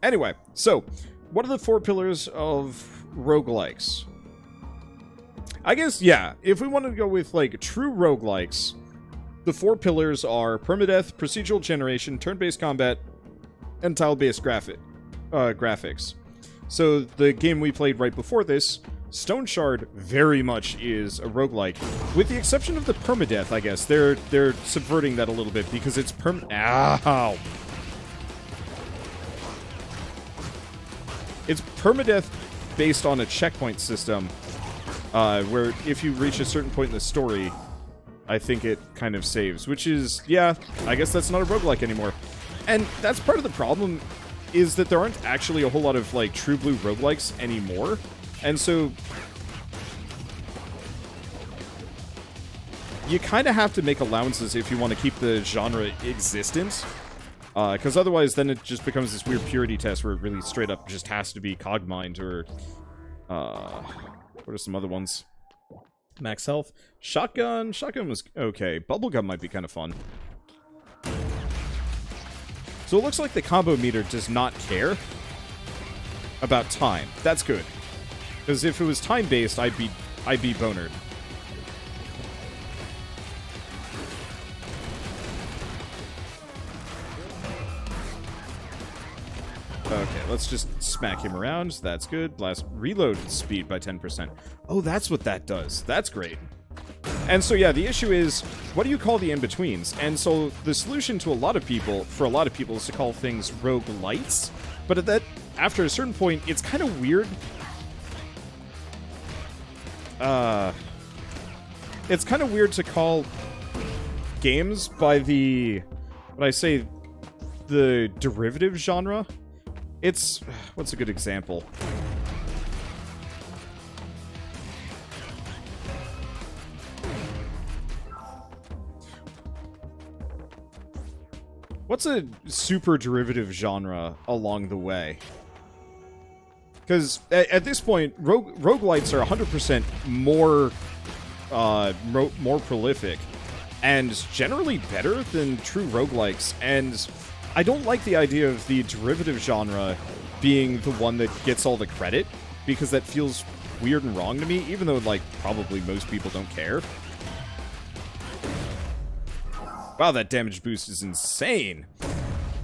Anyway, so, what are the 4 pillars of roguelikes? I guess, yeah, if we wanted to go with, like, true roguelikes, the 4 pillars are permadeath, procedural generation, turn-based combat, and tile-based graphics. So, the game we played right before this, Stone Shard, very much is a roguelike. With the exception of the permadeath, I guess. They're subverting that a little bit, because it's Ow! It's permadeath based on a checkpoint system, where if you reach a certain point in the story, I think it kind of saves. Which is, yeah, I guess that's not a roguelike anymore. And that's part of the problem, is that there aren't actually a whole lot of, like, true blue roguelikes anymore. And so, you kind of have to make allowances if you want to keep the genre existent. Because otherwise, then it just becomes this weird purity test where it really straight up just has to be Cogmind or... what are some other ones? Max health. Shotgun. Shotgun was okay. Bubblegum might be kind of fun. So it looks like the combo meter does not care about time. That's good. Because if it was time-based, I'd be bonered. Okay, let's just smack him around. That's good. Blast reload speed by 10%. Oh, that's what that does. That's great. And so, yeah, the issue is, what do you call the in-betweens? And so, the solution to for a lot of people, is to call things roguelites. But after a certain point, it's kind of weird. It's kind of weird to call games by the derivative genre. It's... what's a good example? What's a super derivative genre along the way? Because at this point, roguelites are 100% more prolific and generally better than true roguelikes. And I don't like the idea of the derivative genre being the one that gets all the credit, because that feels weird and wrong to me, even though, like, probably most people don't care. Wow, that damage boost is insane.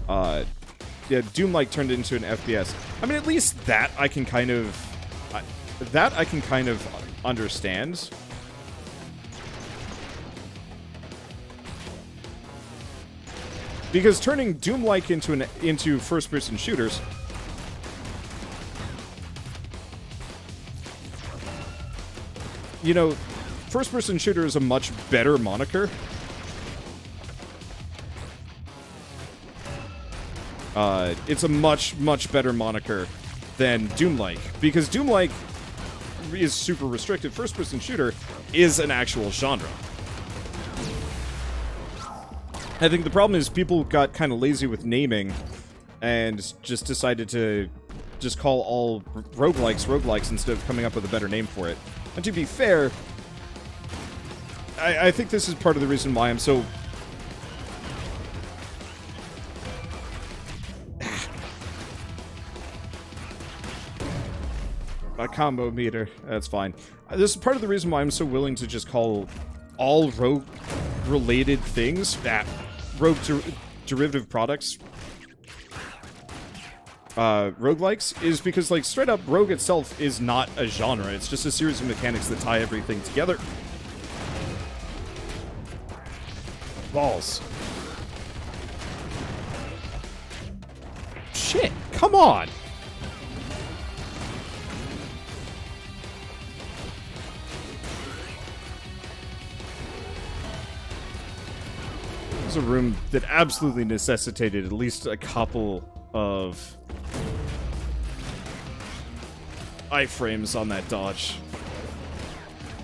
Yeah, Doom-like turned into an FPS. I mean, at least that I can kind of... understand. Because turning Doom-like into first-person shooters... You know, first-person shooter is a much better moniker. It's a much, much better moniker than Doom-like. Because Doom-like is super restricted. First-person shooter is an actual genre. I think the problem is people got kind of lazy with naming and just decided to just call all roguelikes instead of coming up with a better name for it. And to be fair, I think this is part of the reason why I'm so... A combo meter. That's fine. This is part of the reason why I'm so willing to just call all rogue-related things, rogue derivative products, roguelikes, is because, like, straight up, rogue itself is not a genre. It's just a series of mechanics that tie everything together. Balls. Shit, come on! A room that absolutely necessitated at least a couple of iframes on that dodge.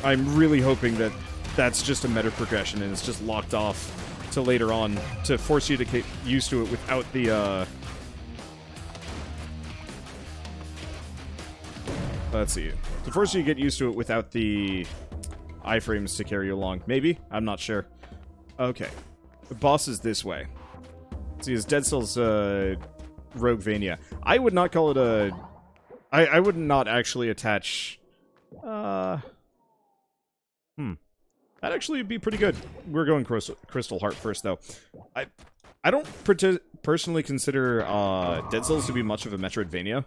I'm really hoping that that's just a meta progression and it's just locked off to later on to force you to get used to it without the let's see. To force you to get used to it without the iframes to carry you along. Maybe? I'm not sure. Okay. The boss is this way. See, his dead cells Roguevania. I would not call it a... I would not actually attach... That'd actually be pretty good. We're going Crystal Heart first, though. I don't personally consider Dead Cells to be much of a Metroidvania.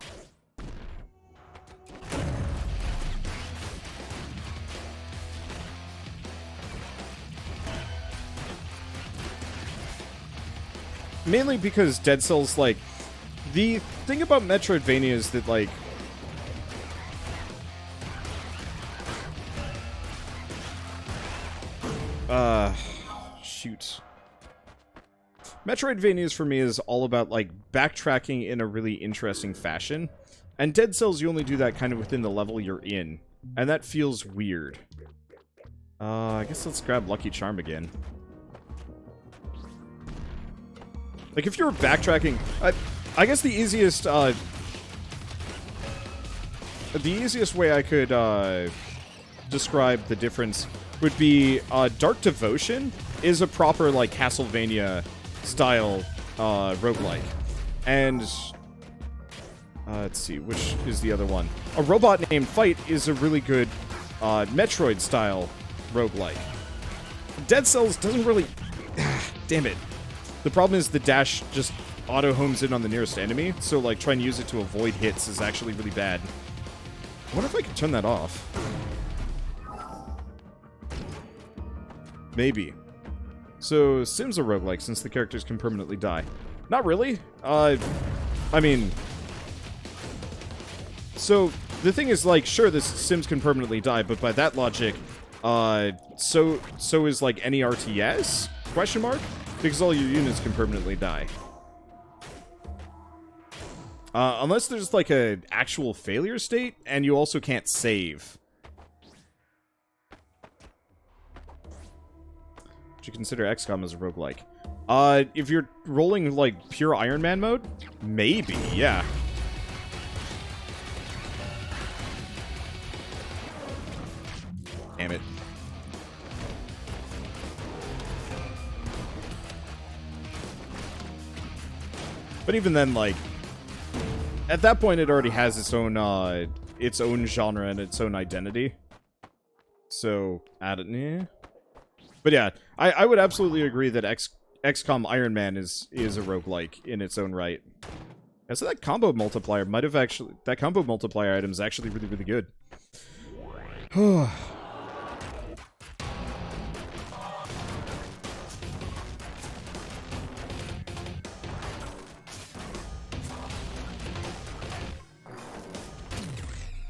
Mainly because Dead Cells, like... The thing about Metroidvania is that, like... Shoot. Metroidvanias for me is all about, like, backtracking in a really interesting fashion. And Dead Cells, you only do that kind of within the level you're in. And that feels weird. I guess let's grab Lucky Charm again. Like, if you were backtracking... I guess the easiest way I could describe the difference would be Dark Devotion is a proper, like, Castlevania-style roguelike. And, let's see, which is the other one? A Robot Named Fight is a really good Metroid-style roguelike. Dead Cells doesn't really... Damn it. The problem is the dash just auto-homes in on the nearest enemy, so, like, trying to use it to avoid hits is actually really bad. I wonder if I could turn that off. Maybe. So, Sims are roguelike since the characters can permanently die. Not really. I mean... So, the thing is, like, sure, the Sims can permanently die, but by that logic, so is, like, any RTS? Question mark? Because all your units can permanently die. Unless there's, like, an actual failure state, and you also can't save. Would you consider XCOM as a roguelike? If you're rolling, like, pure Iron Man mode? Maybe, yeah. Damn it. But even then, like... At that point, it already has its own genre and its own identity. So, add it. Yeah. But yeah, I would absolutely agree that XCOM Iron Man is a roguelike in its own right. Yeah, so that combo multiplier might have actually... That combo multiplier item is actually really, really good.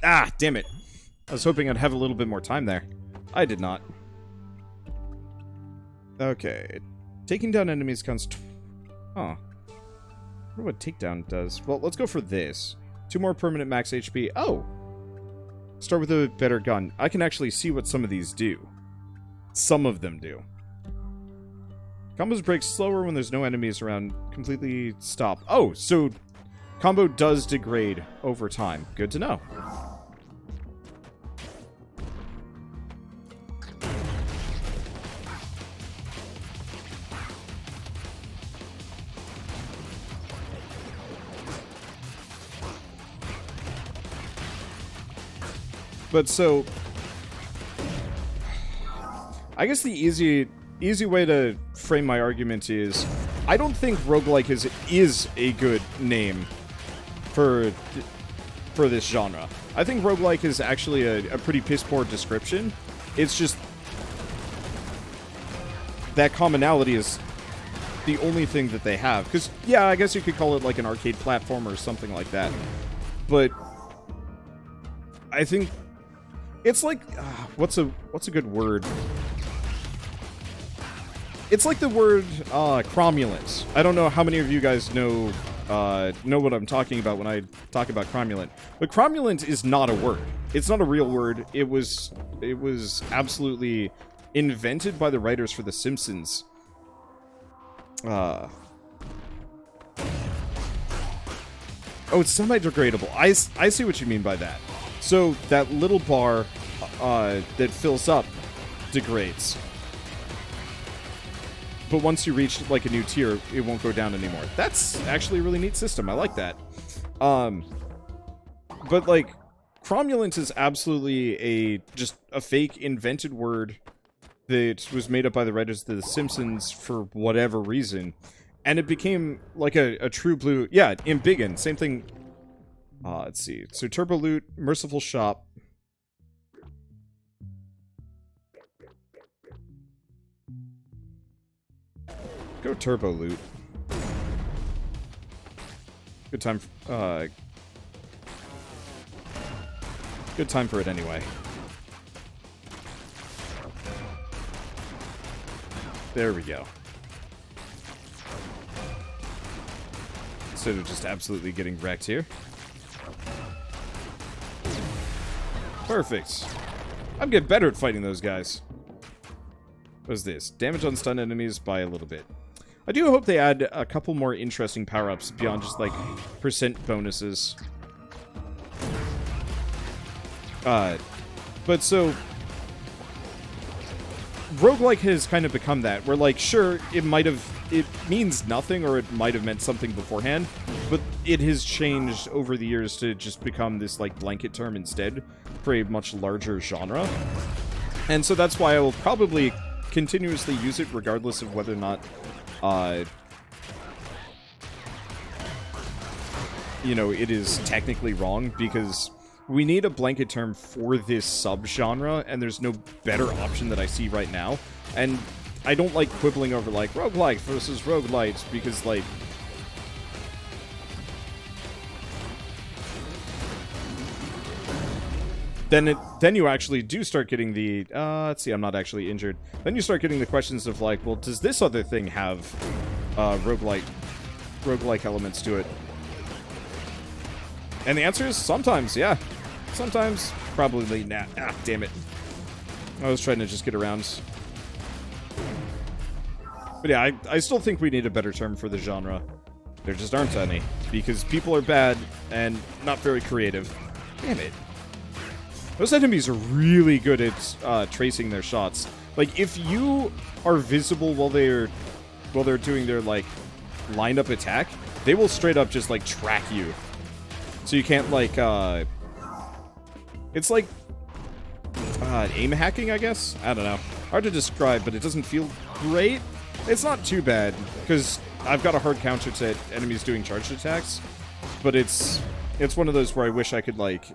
Ah, damn it. I was hoping I'd have a little bit more time there. I did not. Okay. Taking down enemies counts... Huh. I wonder what takedown does. Well, let's go for this. 2 more permanent max HP. Oh! Start with a better gun. I can actually see what some of these do. Some of them do. Combos break slower when there's no enemies around. Completely stop. Oh, so... Combo does degrade over time. Good to know. But so, I guess the easy way to frame my argument is, I don't think roguelike is a good name for this genre. I think roguelike is actually a pretty piss-poor description. It's just that commonality is the only thing that they have. Because, yeah, I guess you could call it like an arcade platformer or something like that. But I think it's like, what's a good word? It's like the word cromulent. I don't know how many of you guys know what I'm talking about when I talk about cromulent. But cromulent is not a word. It's not a real word. It was absolutely invented by the writers for The Simpsons. Oh, it's semi-degradable. I see what you mean by that. So that little bar that fills up degrades. but once you reach like a new tier, it won't go down anymore. That's actually a really neat system. I like that. But like, cromulent is absolutely just a fake invented word that was made up by the writers of The Simpsons for whatever reason. And it became like a true blue... Yeah, embiggen. Same thing. Let's see. So Turbo Loot, Merciful Shop. Go Turbo Loot. Good time... good time for it anyway. There we go. Instead of just absolutely getting wrecked here. Perfect. I'm getting better at fighting those guys. What's this? Damage on stun enemies by a little bit. I do hope they add a couple more interesting power-ups beyond just, like, percent bonuses. But so... roguelike has kind of become that, where, like, sure, it means nothing, or it might have meant something beforehand, but it has changed over the years to just become this, like, blanket term instead for a much larger genre. And so that's why I will probably continuously use it regardless of whether or not, you know, it is technically wrong, because we need a blanket term for this subgenre, and there's no better option that I see right now. And I don't like quibbling over, like, roguelike versus roguelites, because, like... Then you actually do start getting the... let's see, I'm not actually injured. Then you start getting the questions of, like, well, does this other thing have roguelike elements to it? And the answer is sometimes, yeah. Sometimes, probably not. Ah, damn it. I was trying to just get around. But yeah, I still think we need a better term for the genre. There just aren't any. Because people are bad and not very creative. Damn it. Those enemies are really good at tracing their shots. Like, if you are visible while they're doing their, like, lined-up attack, they will straight up just, like, track you. So you can't, like, it's like aim hacking, I guess? I don't know. Hard to describe, but it doesn't feel great. It's not too bad, because I've got a hard counter to enemies doing charged attacks, but it's one of those where I wish I could, like,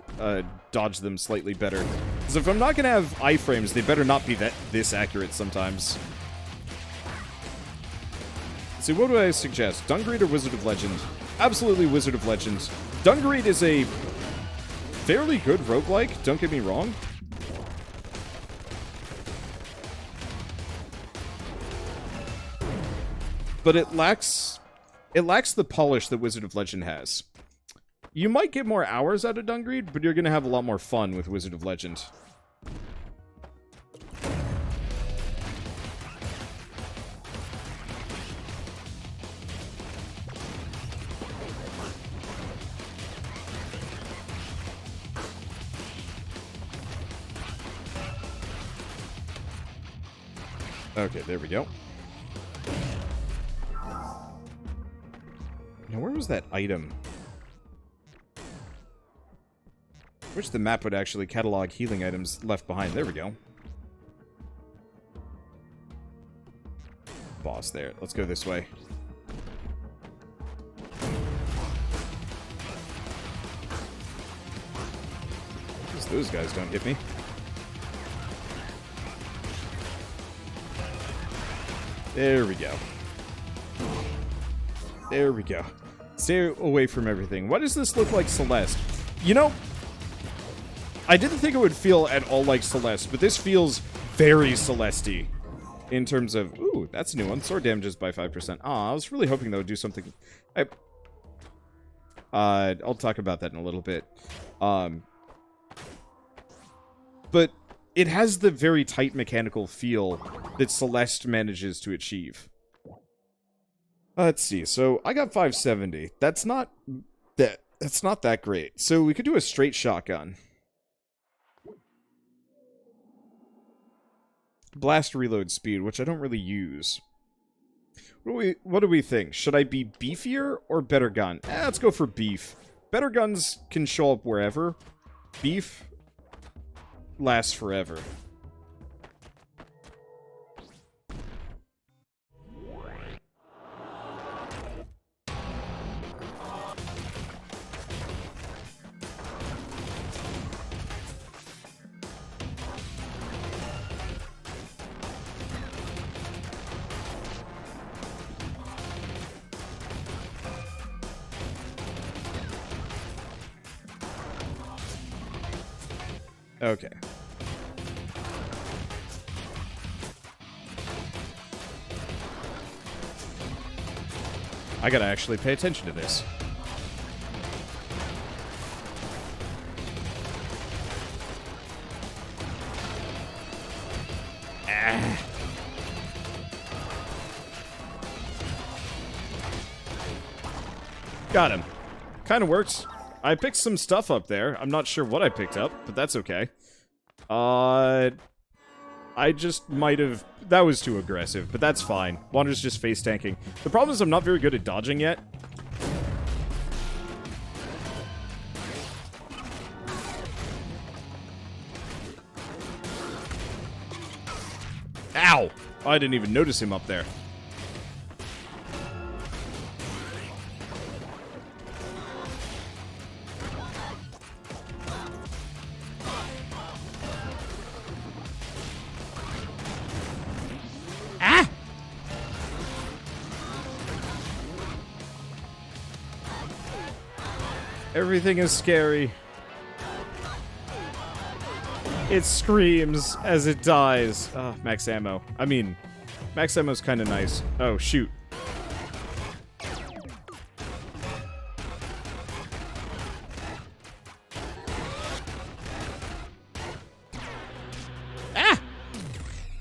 dodge them slightly better. Because if I'm not going to have iframes, they better not be this accurate sometimes. So what do I suggest? Dungreed or Wizard of Legend? Absolutely Wizard of Legend. Dungreed is a fairly good roguelike, don't get me wrong. But it lacks the polish that Wizard of Legend has. You might get more hours out of Dungreed, but you're going to have a lot more fun with Wizard of Legend. Okay, there we go. Now, where was that item? I wish the map would actually catalog healing items left behind. There we go. Boss there. Let's go this way. Just those guys don't hit me. There we go. There we go. Stay away from everything. Why does this look like Celeste? You know, I didn't think it would feel at all like Celeste, but this feels very Celeste-y in terms of... Ooh, that's a new one. Sword damages by 5%. Aw, I was really hoping that would do something... I'll talk about that in a little bit. But it has the very tight mechanical feel that Celeste manages to achieve. Let's see. So I got 570. That's not that great. So we could do a straight shotgun. Blast reload speed, which I don't really use. What do we think? Should I be beefier or better gun? Let's go for beef. Better guns can show up wherever. Beef lasts forever. Okay. I gotta actually pay attention to this. Ah. Got him. Kind of works. I picked some stuff up there. I'm not sure what I picked up, but that's okay. I just might have... That was too aggressive, but that's fine. Wander's just face tanking. The problem is I'm not very good at dodging yet. Ow! I didn't even notice him up there. Everything is scary. It screams as it dies. Oh, max ammo. I mean, max ammo's kind of nice. Oh, shoot. Ah!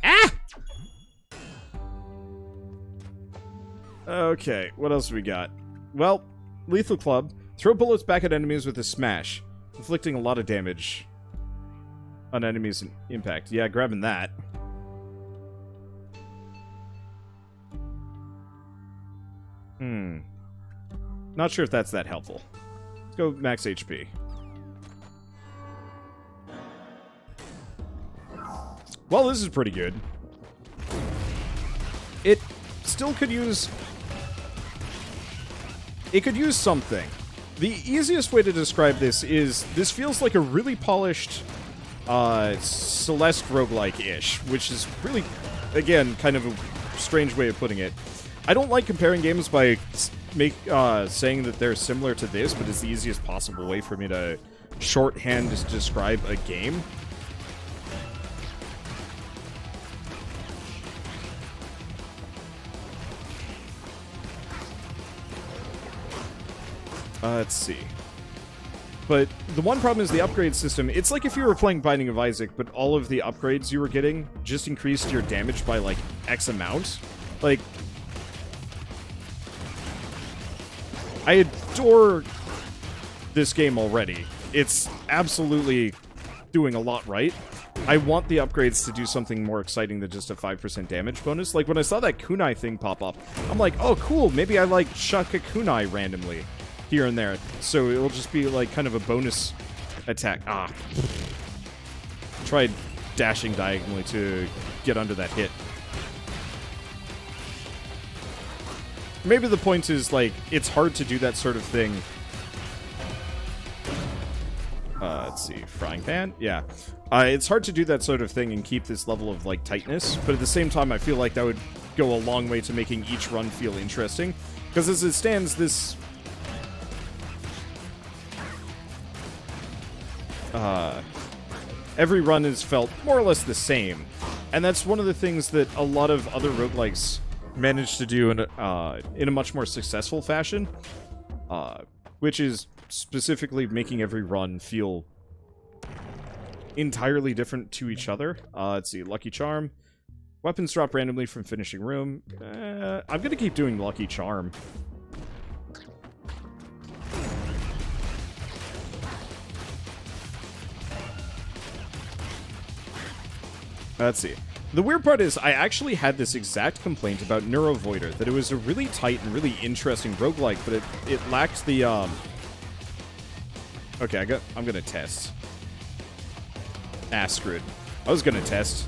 Ah! Okay, what else we got? Well, lethal club. Throw bullets back at enemies with a smash, inflicting a lot of damage on enemies in impact. Yeah, grabbing that. Not sure if that's that helpful. Let's go max HP. Well, this is pretty good. It still could use... It could use something. The easiest way to describe this is, this feels like a really polished Celeste roguelike-ish, which is really, again, kind of a strange way of putting it. I don't like comparing games by saying that they're similar to this, but it's the easiest possible way for me to shorthand to describe a game. Let's see. But the one problem is the upgrade system. It's like if you were playing Binding of Isaac, but all of the upgrades you were getting just increased your damage by, like, X amount. Like, I adore this game already. It's absolutely doing a lot right. I want the upgrades to do something more exciting than just a 5% damage bonus. Like, when I saw that kunai thing pop up, I'm like, oh, cool, maybe I, like, chuck a kunai randomly here and there, so it'll just be like kind of a bonus attack. Ah. Tried dashing diagonally to get under that hit. Maybe the point is, like, it's hard to do that sort of thing. Let's see, frying pan? Yeah. It's hard to do that sort of thing and keep this level of, like, tightness, but at the same time, I feel like that would go a long way to making each run feel interesting. Because as it stands, this... every run is felt more or less the same. And that's one of the things that a lot of other roguelikes manage to do in a much more successful fashion. Which is specifically making every run feel entirely different to each other. Let's see, Lucky Charm. Weapons drop randomly from finishing room. I'm gonna keep doing Lucky Charm. Let's see. The weird part is I actually had this exact complaint about NeuroVoider, that it was a really tight and really interesting roguelike, but it lacked the, Okay, I'm gonna test. Screwed. I was gonna test.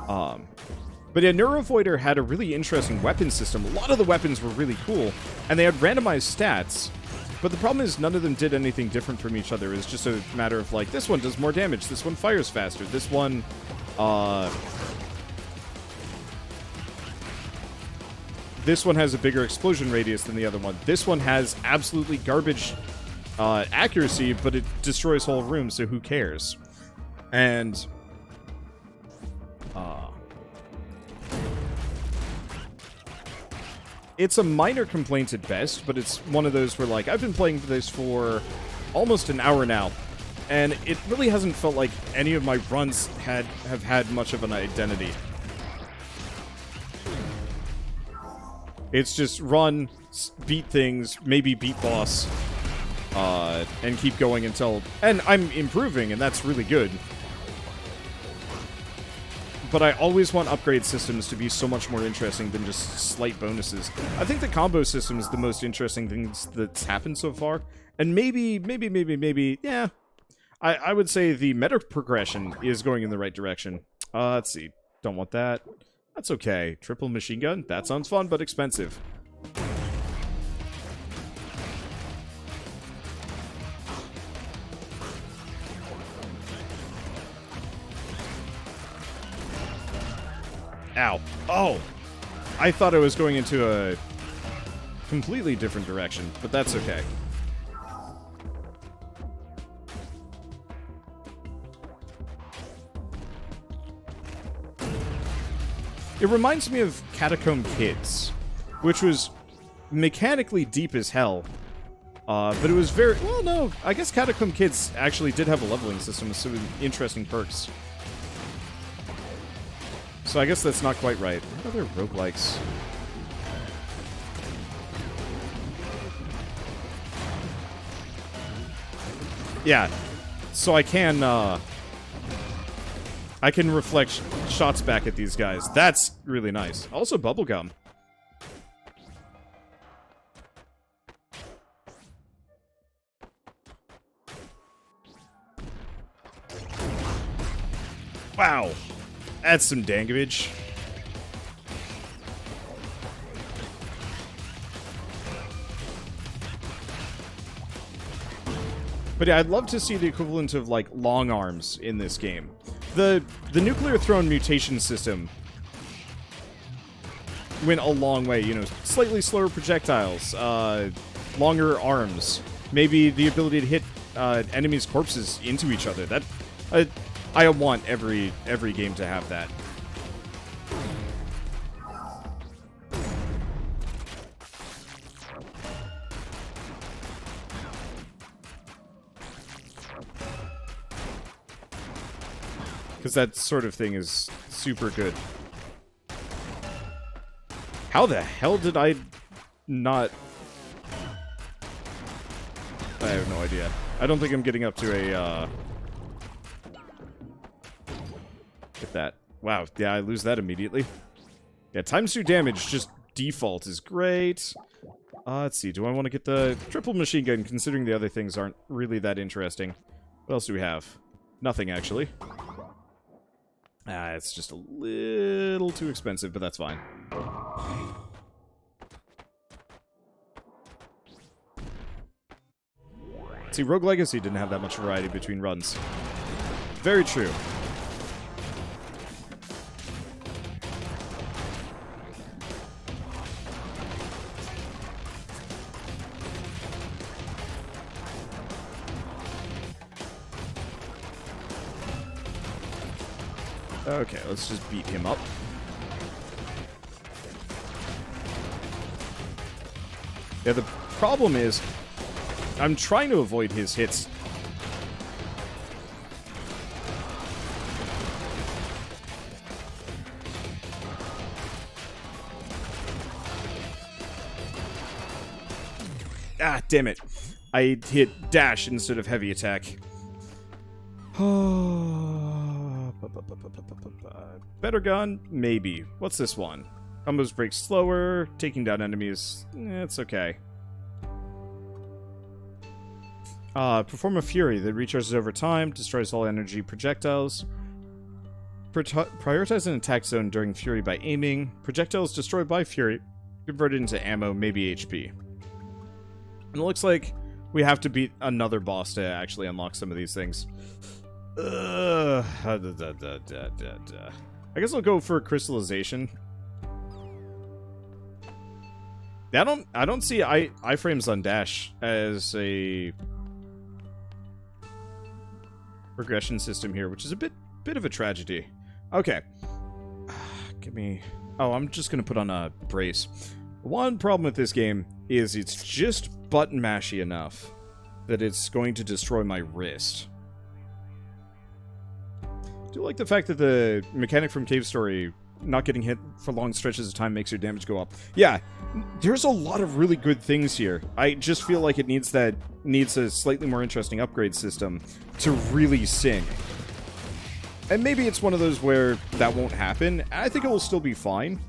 But yeah, NeuroVoider had a really interesting weapon system. A lot of the weapons were really cool, and they had randomized stats. But the problem is none of them did anything different from each other. It was just a matter of, like, this one does more damage, this one fires faster, this one, this one has a bigger explosion radius than the other one. This one has absolutely garbage accuracy, but it destroys whole rooms, so who cares? And it's a minor complaint at best, but it's one of those where, like, I've been playing this for almost an hour now, and it really hasn't felt like any of my runs have had much of an identity. It's just run, beat things, maybe beat boss, and keep going until... And I'm improving, and that's really good. But I always want upgrade systems to be so much more interesting than just slight bonuses. I think the combo system is the most interesting thing that's happened so far. And maybe, yeah. I would say the meta progression is going in the right direction. Let's see. Don't want that. That's okay. Triple machine gun? That sounds fun, but expensive. Ow. Oh! I thought I was going into a completely different direction, but that's okay. It reminds me of Catacomb Kids, which was mechanically deep as hell, but it was very... Well, no, I guess Catacomb Kids actually did have a leveling system with some interesting perks. So I guess that's not quite right. What other roguelikes? Yeah, so I can reflect shots back at these guys. That's really nice. Also bubblegum. Wow. That's some damage. But yeah, I'd love to see the equivalent of, like, long arms in this game. The nuclear throne mutation system went a long way, you know, slightly slower projectiles, longer arms, maybe the ability to hit enemies' corpses into each other. That I want every game to have that. Because that sort of thing is super good. How the hell did I not... I have no idea. I don't think I'm getting up to a, Get that. Wow, yeah, I lose that immediately. Yeah, times 2 damage, just default, is great. Let's see, do I want to get the triple machine gun, considering the other things aren't really that interesting? What else do we have? Nothing, actually. It's just a little too expensive, but that's fine. See, Rogue Legacy didn't have that much variety between runs. Very true. Okay, let's just beat him up. Yeah, the problem is, I'm trying to avoid his hits. Ah, damn it. I hit dash instead of heavy attack. Better gun? Maybe. What's this one? Combos break slower, taking down enemies. It's okay. Perform a Fury that recharges over time, destroys all energy projectiles. Prioritize an attack zone during Fury by aiming. Projectiles destroyed by Fury, converted into ammo, maybe HP. And it looks like we have to beat another boss to actually unlock some of these things. I guess I'll go for crystallization. I don't see iframes on dash as a progression system here, which is a bit of a tragedy. Okay. Give me... Oh, I'm just gonna put on a brace. One problem with this game is it's just button mashy enough that it's going to destroy my wrist. I do like the fact that the mechanic from Cave Story, not getting hit for long stretches of time, makes your damage go up. Yeah, there's a lot of really good things here. I just feel like it needs a slightly more interesting upgrade system to really sing. And maybe it's one of those where that won't happen. I think it will still be fine.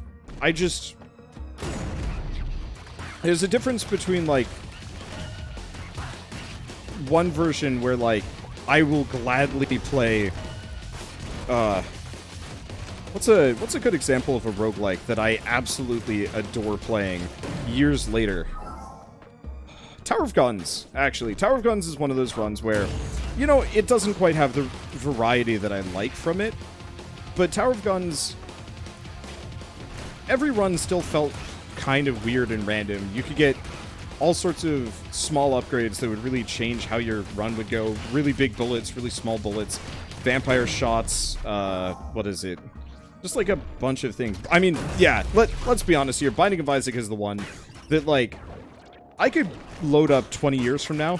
There's a difference between, like, one version where, like, I will gladly play... What's a good example of a roguelike that I absolutely adore playing years later? Tower of Guns, actually. Tower of Guns is one of those runs where, you know, it doesn't quite have the variety that I like from it, but Tower of Guns, every run still felt kind of weird and random. You could get all sorts of small upgrades that would really change how your run would go. Really big bullets, really small bullets, vampire shots, what is it? Just like a bunch of things. I mean, yeah, let's be honest here. Binding of Isaac is the one that, like, I could load up 20 years from now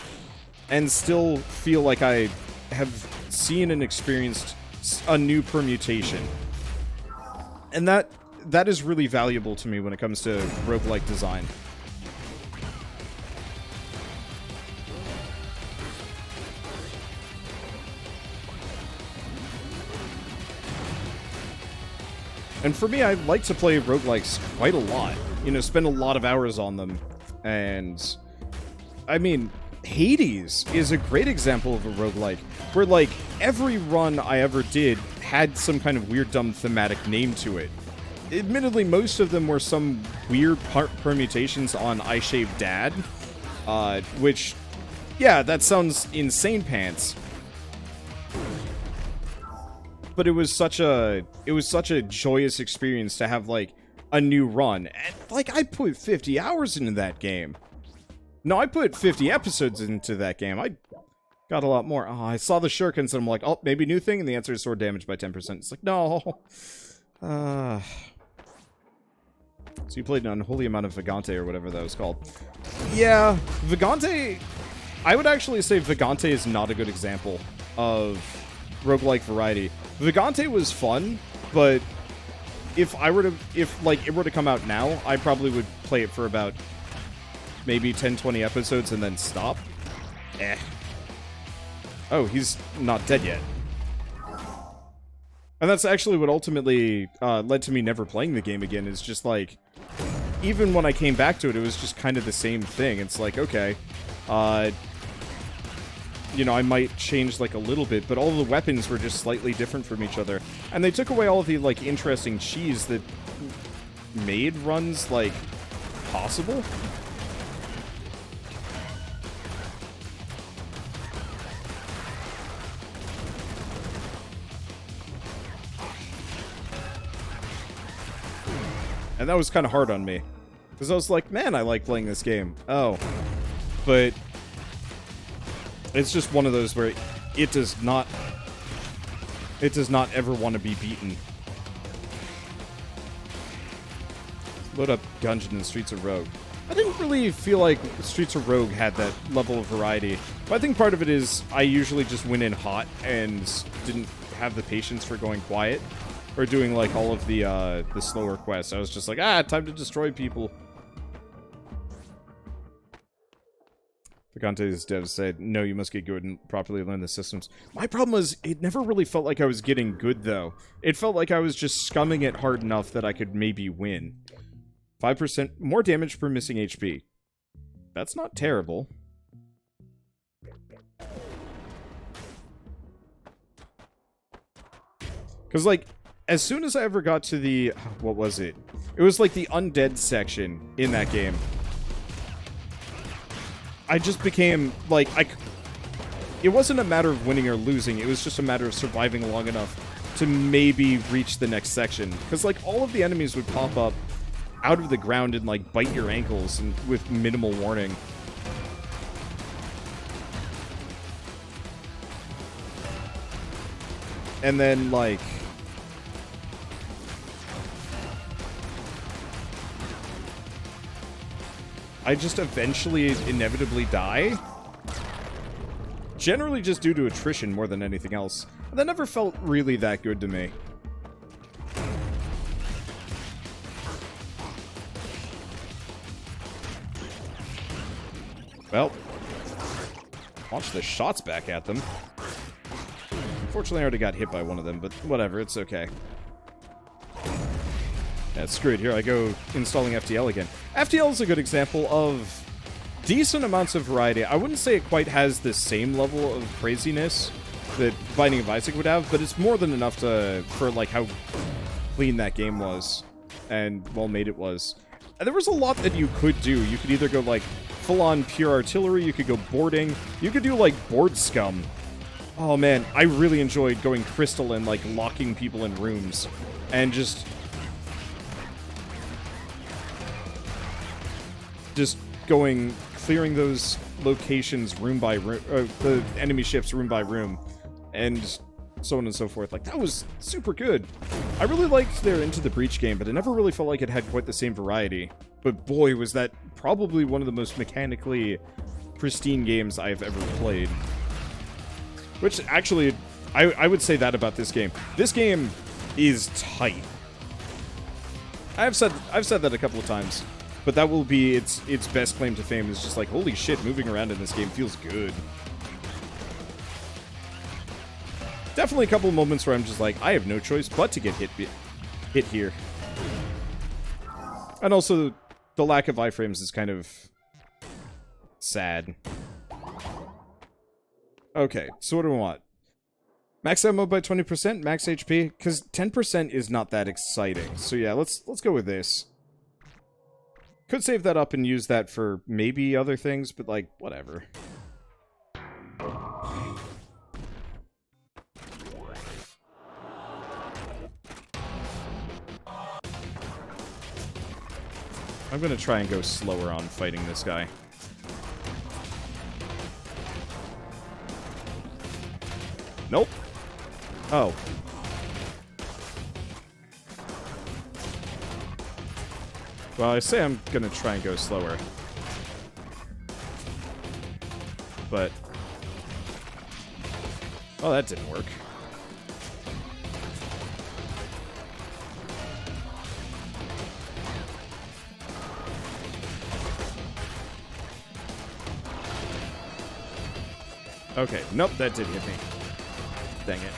and still feel like I have seen and experienced a new permutation. And that is really valuable to me when it comes to roguelike design. And for me, I like to play roguelikes quite a lot. You know, spend a lot of hours on them. And, I mean, Hades is a great example of a roguelike, where, like, every run I ever did had some kind of weird, dumb thematic name to it. Admittedly, most of them were some weird permutations on I Shaved Dad, which, yeah, that sounds insane pants. But it was such a joyous experience to have, like, a new run. And, like, I put 50 hours into that game. No, I put 50 episodes into that game. I got a lot more. Oh, I saw the shurikens and I'm like, oh, maybe new thing? And the answer is sword damage by 10%. It's like, no. So you played an unholy amount of Vagante or whatever that was called. Yeah, Vagante... I would actually say Vagante is not a good example of roguelike variety. Vagante was fun, but if it were to come out now, I probably would play it for about maybe 10-20 episodes and then stop. Oh, he's not dead yet. And that's actually what ultimately led to me never playing the game again, is just like, even when I came back to it, it was just kind of the same thing. It's like, okay, you know, I might change, like, a little bit, but all the weapons were just slightly different from each other. And they took away all of the, like, interesting cheese that made runs, like, possible. And that was kind of hard on me. Because I was like, man, I like playing this game. Oh. But it's just one of those where it does not ever want to be beaten. Load up Gungeon and Streets of Rogue. I didn't really feel like Streets of Rogue had that level of variety. But I think part of it is I usually just went in hot and didn't have the patience for going quiet. Or doing, like, all of the slower quests. I was just like, time to destroy people. Vacante's dev said, no, you must get good and properly learn the systems. My problem was, it never really felt like I was getting good, though. It felt like I was just scumming it hard enough that I could maybe win. 5% more damage per missing HP. That's not terrible. Because, like, as soon as I ever got to the... What was it? It was, like, the undead section in that game. I just became, like, it wasn't a matter of winning or losing. It was just a matter of surviving long enough to maybe reach the next section. Because, like, all of the enemies would pop up out of the ground and, like, bite your ankles and with minimal warning. And then, like... I just eventually, inevitably die. Generally just due to attrition more than anything else. That never felt really that good to me. Well, launch the shots back at them. Unfortunately, I already got hit by one of them, but whatever, it's okay. Yeah, screw it. Here I go installing FTL again. FTL is a good example of decent amounts of variety. I wouldn't say it quite has the same level of craziness that Binding of Isaac would have, but it's more than enough for like how clean that game was and well made it was. And there was a lot that you could do. You could either go like full-on pure artillery, you could go boarding, you could do like board scum. Oh man, I really enjoyed going crystal and like locking people in rooms and just going, clearing those locations room by room, the enemy ships room by room, and so on and so forth. Like, that was super good. I really liked their Into the Breach game, but it never really felt like it had quite the same variety. But boy, was that probably one of the most mechanically pristine games I've ever played. Which, actually, I would say that about this game. This game is tight. I've said that a couple of times. But that will be its best claim to fame, is just like, holy shit, moving around in this game feels good. Definitely a couple of moments where I'm just like, I have no choice but to get hit here. And also, the lack of iframes is kind of sad. Okay, so what do we want? Max ammo by 20%, max HP, because 10% is not that exciting. So yeah, let's go with this. Could save that up and use that for maybe other things, but, like, whatever. I'm gonna try and go slower on fighting this guy. Nope. Oh. Well, I say I'm gonna try and go slower. But... oh, that didn't work. Okay, nope, that did hit me. Dang it.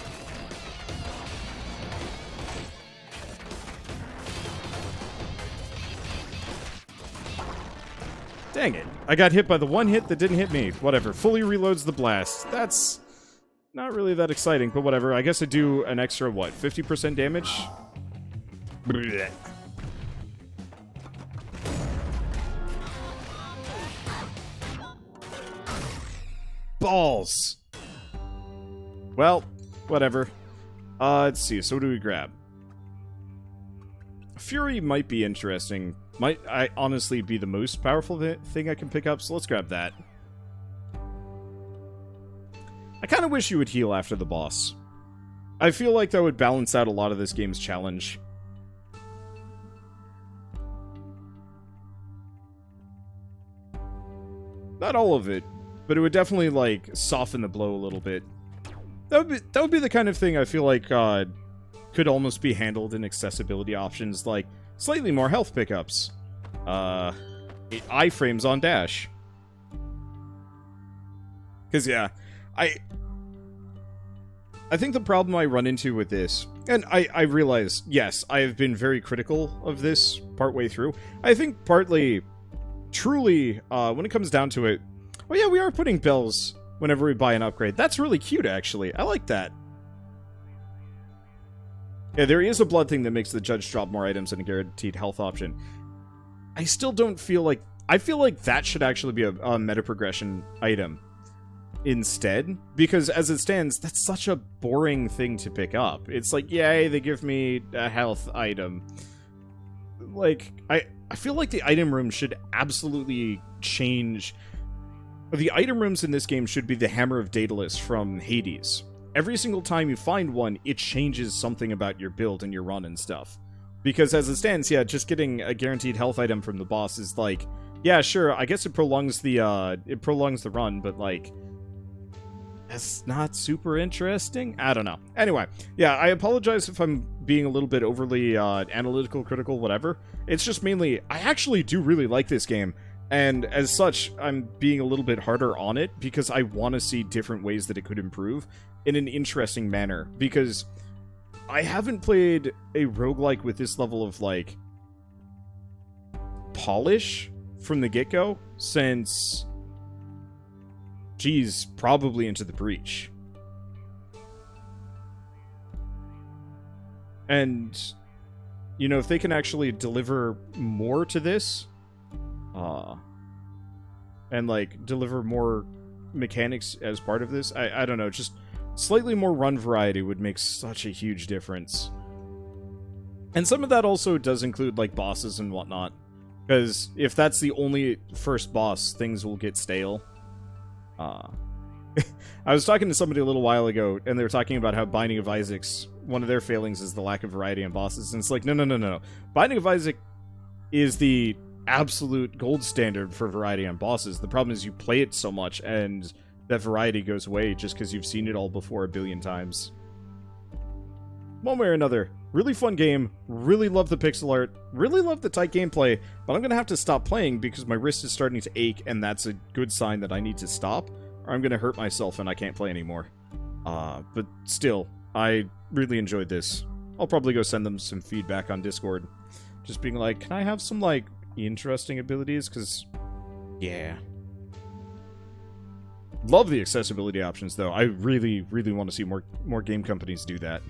Dang it. I got hit by the one hit that didn't hit me. Whatever. Fully reloads the blast. That's not really that exciting, but whatever. I guess I do an extra, what, 50% damage? Blech. Balls! Well, whatever. Let's see. So what do we grab? Fury might be interesting. Might I honestly be the most powerful thing I can pick up, so let's grab that. I kind of wish you would heal after the boss. I feel like that would balance out a lot of this game's challenge. Not all of it, but it would definitely, like, soften the blow a little bit. That would be the kind of thing I feel like could almost be handled in accessibility options, like slightly more health pickups. Iframes on dash. Because, yeah, I think the problem I run into with this, and I realize, yes, I have been very critical of this partway through. I think partly, truly, when it comes down to it, well, yeah, we are putting bells whenever we buy an upgrade. That's really cute, actually. I like that. Yeah, there is a blood thing that makes the judge drop more items and a guaranteed health option. I still don't feel like... I feel like that should actually be a meta progression item instead, because as it stands, that's such a boring thing to pick up. It's like, yay, they give me a health item. Like, I feel like the item room should absolutely change. The item rooms in this game should be the Hammer of Daedalus from Hades. Every single time you find one, it changes something about your build and your run and stuff. Because as it stands, yeah, just getting a guaranteed health item from the boss is like, yeah, sure, I guess it prolongs the run, but like, that's not super interesting? I don't know. Anyway, yeah, I apologize if I'm being a little bit overly analytical, critical, whatever. It's just mainly, I actually do really like this game. And as such, I'm being a little bit harder on it because I want to see different ways that it could improve in an interesting manner. Because I haven't played a roguelike with this level of, like, polish from the get-go since, geez, probably Into the Breach. And, you know, if they can actually deliver more to this... and like deliver more mechanics as part of this, I don't know, just slightly more run variety would make such a huge difference. And some of that also does include like bosses and whatnot, because if that's the only first boss, things will get stale. I was talking to somebody a little while ago, and they were talking about how Binding of Isaac's, one of their failings is the lack of variety in bosses, and it's like, no. Binding of Isaac is the absolute gold standard for variety on bosses. The problem is you play it so much and that variety goes away just because you've seen it all before a billion times. One way or another, really fun game, really love the pixel art, really love the tight gameplay, but I'm going to have to stop playing because my wrist is starting to ache and that's a good sign that I need to stop or I'm going to hurt myself and I can't play anymore. But still, I really enjoyed this. I'll probably go send them some feedback on Discord. Just being like, can I have some, like, interesting abilities? Because, yeah. Love the accessibility options, though. I really, really want to see more game companies do that.